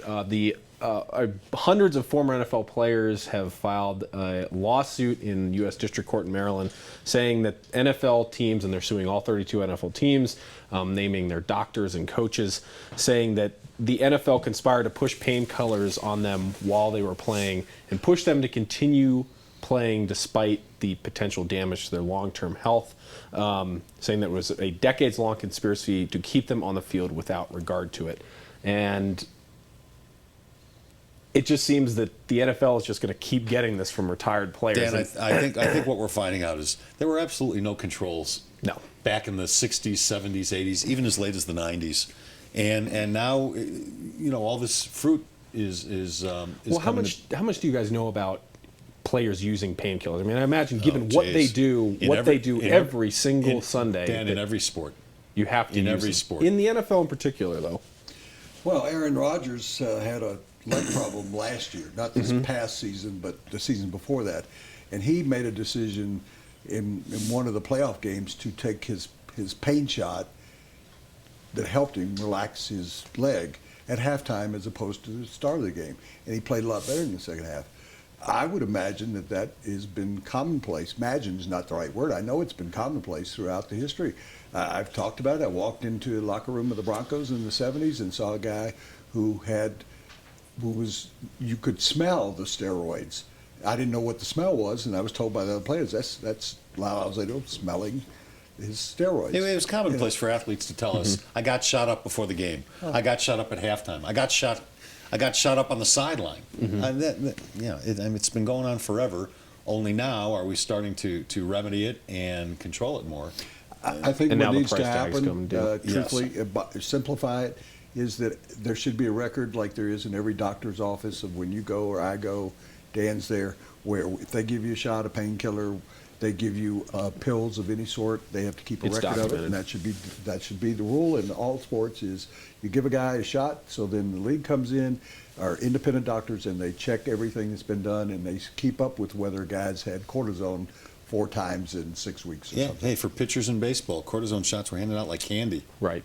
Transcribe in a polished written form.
Hundreds of former NFL players have filed a lawsuit in U.S. District Court in Maryland saying that NFL teams, and they're suing all 32 NFL teams, naming their doctors and coaches, saying that the NFL conspired to push painkillers on them while they were playing and push them to continue playing despite the potential damage to their long-term health, saying that it was a decades-long conspiracy to keep them on the field without regard to it. And it just seems that the NFL is just going to keep getting this from retired players. Dan, I think what we're finding out is there were absolutely no controls. No. Back in the 60s, 70s, 80s, even as late as the 90s, and now, you know, all this fruit is well, how much do you guys know about players using painkillers? I mean, I imagine given what they do, every single Sunday. Dan, in every sport. You have to in use every them. sport. In the NFL in particular, though. Well, Aaron Rodgers had a leg problem last year, not this past season, but the season before that, and he made a decision in one of the playoff games to take his pain shot that helped him relax his leg at halftime as opposed to the start of the game, and he played a lot better in the second half. I would imagine that has been commonplace. Imagine is not the right word. I know it's been commonplace throughout the history. I've talked about it. I walked into the locker room of the Broncos in the 70s and saw a guy who was, you could smell the steroids. I didn't know what the smell was, and I was told by the other players, that's I was like, smelling his steroids. It was commonplace for athletes to tell us, I got shot up before the game. I got shot up at halftime. I got shot up on the sideline. It's been going on forever. Only now are we starting to remedy it and control it more. I think and what now needs the to price tags happen, truthfully, yes. Simplify it, is that there should be a record like there is in every doctor's office of when you go or I go, Dan's there, where if they give you a shot of painkiller, they give you pills of any sort, they have to keep a record of it, and that should be the rule in all sports. Is you give a guy a shot, so then the league comes in, our independent doctors, and they check everything that's been done, and they keep up with whether guys had cortisone 4 times in 6 weeks or something. Hey, for pitchers in baseball, cortisone shots were handed out like candy. Right.